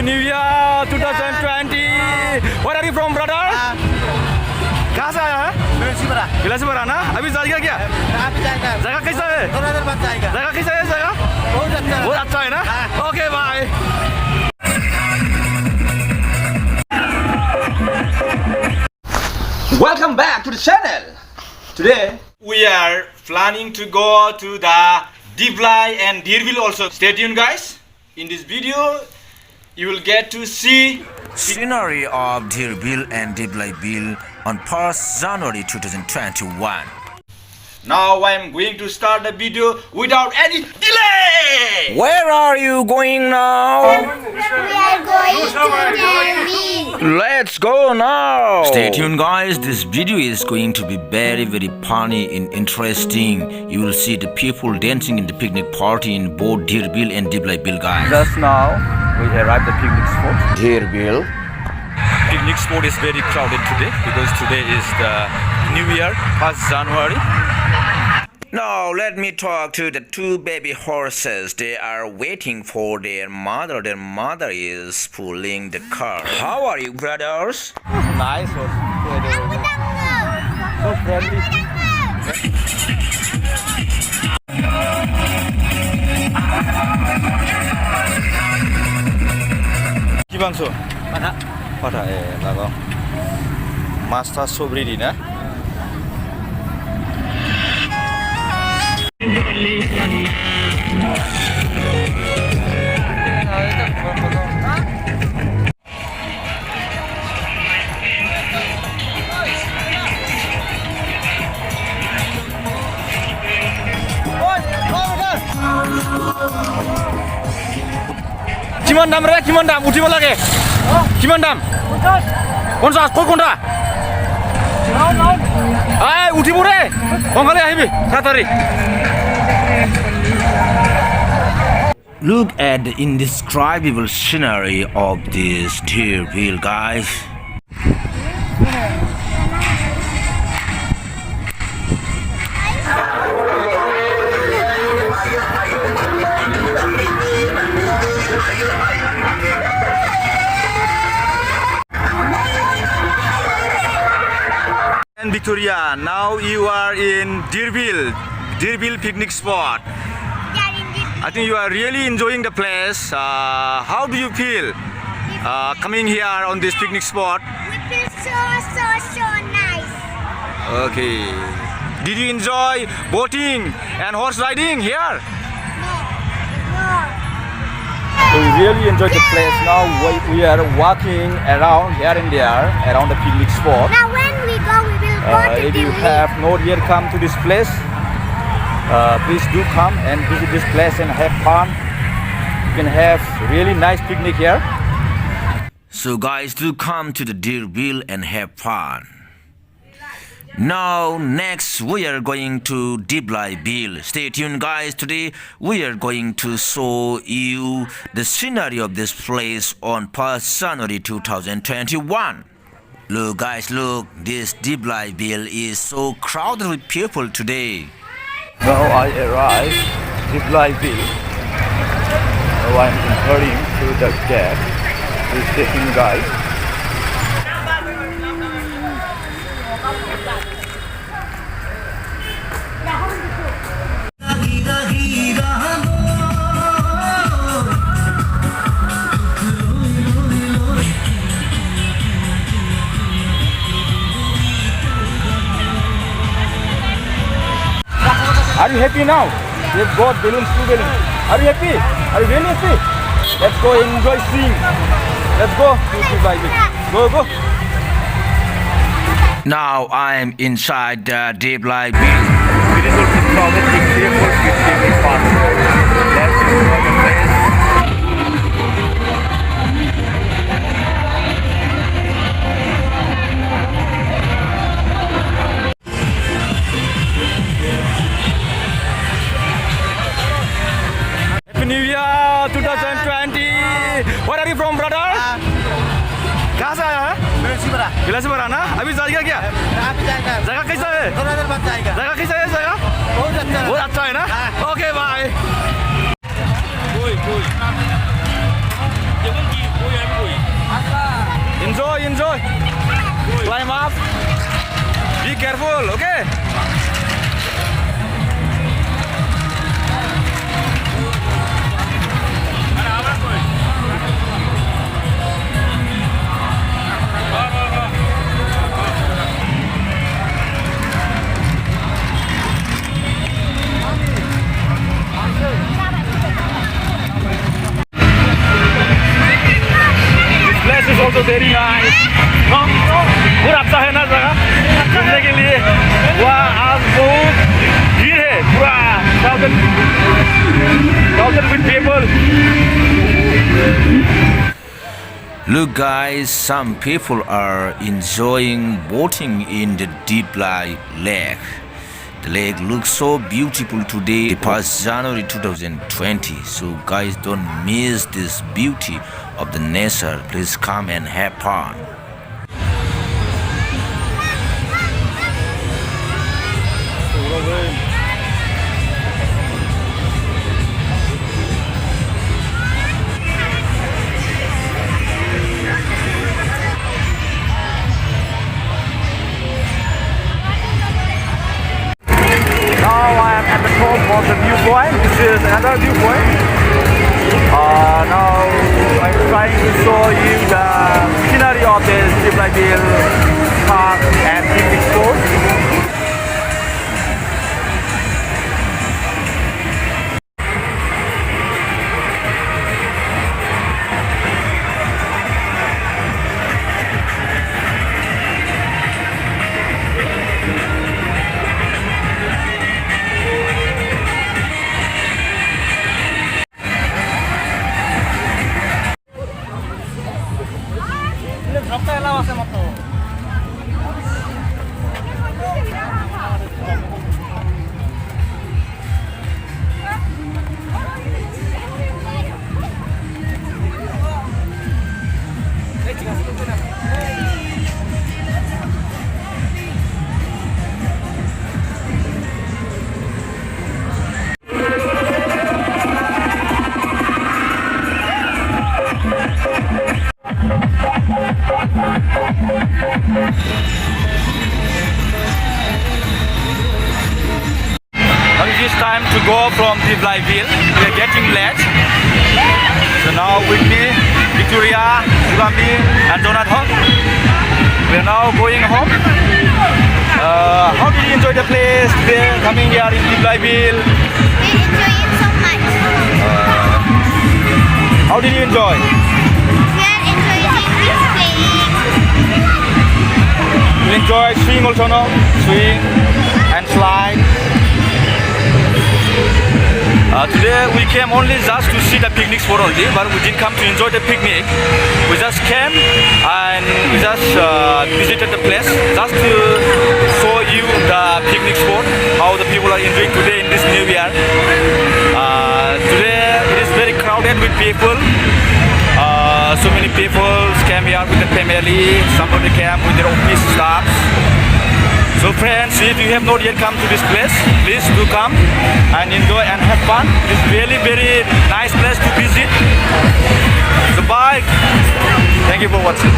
New Year 2020. Where are you from, brother? कहाँ से आया है? बिलासीपुरा ना? अभी जाएगा क्या? जगह कैसा है? जगह कैसा है जगह? बहुत अच्छा है ना? Okay, bye. Welcome back to the channel. Today we are planning to go to the Diplai and Dheer beel also. Stay tuned, guys. In this video, you will get to see scenery of Dheer beel and Diplai Beel on 1st January 2021. Now I am going to start the video without any delay. Where are you going now? We are going to Dheer beel. Let's go now. Stay tuned, guys. This video is going to be very funny and interesting. You will see the people dancing in the picnic party in both Dheer beel and Diplai Beel, guys. Just now we arrived at the picnic spot. Dheer beel. Picnic spot is very crowded today because today is the New Year, 1st January. Now let me talk to the two baby horses. They are waiting for their mother. Their mother is pulling the car. How are you, brothers? Nice. So friendly. Gibangso? Patah lago. Master sobridi na. কিমান দাম রে কিমান দাম উঠিব লাগে কিমান দাম 50 কই কোনটা আই উঠিব রে সোনকালে আহিবি তাড়াতাড়ি Look at the indescribable scenery of this Dheer beel, guys. And Victoria, now you are in Dheer beel picnic spot. I think you are really enjoying the place. How do you feel coming here on this picnic spot? We feel so nice. Okay. Did you enjoy boating and horse riding here? No. We really enjoy the place. Now we are walking around here and there around the picnic spot. Now when we go, we will go to If you Delhi. have not yet come to this place, please do come and visit this place and have fun. You can have really nice picnic here. So guys, do come to the Dheer beel and have fun. Now next we are going to Diplai Beel. Stay tuned, guys. Today we are going to show you the scenery of this place on 1st January 2021. Look, guys, look, this Diplai Beel is so crowded with people today. Now I arrived Diplai Beel. Now I am entering through the gate. Please stay tuned, guys. Are you happy now? We've got balloons, 2 balloons. Are you happy? Are you really happy? Let's go enjoy seeing. Let's go to Diplai Beel. Go. Now I am inside the Diplai Beel. Beautiful crowded picture for beautiful fun. Let's enjoy the place. Happy New Year 2020. Where are you from, brother? कहाँ से आया है? बिलासीपुरा ना? अभी जाएगा क्या? जगह कैसा है? जगह कैसा है जगह? बहुत अच्छा है ना? Okay, bye. enjoy. Climb up. Be careful, okay? This is also very nice. पूरा अच्छा है ना जगह घूमने के लिए वाह आज बहुत भीड़ है पूरा thousand with people. Look guys, some people are enjoying boating in the Diplai lake. The lake looks so beautiful today, past January 2020. So guys, don't miss this beauty of the nature. Please come and have fun. Now I am at the top of the viewpoint. This is another viewpoint. Now I'm trying to show you the scenery of this Diplai Beel park and picnic spot. Now it is time to go from Diplai Beel. We are getting late. So now with me, Victoria, Sugami and Jonathan. We are now going home. How did you enjoy the place today, coming here in Diplai Beel? We enjoy it so much. How did you enjoy? We are enjoying this playing. You enjoy swing also, no? Swing and slide. Today we came only just to see the picnic spot only, but we didn't come to enjoy the picnic. We just came and we just visited the place just to show you the picnic spot, how the people are enjoying today in this new year. Today it is very crowded with people. So many people came here with the family, somebody came with their office staff. So friends, if you have not yet come to this place, please do come and enjoy and have fun. It's really very nice place to visit. So bye. Thank you for watching.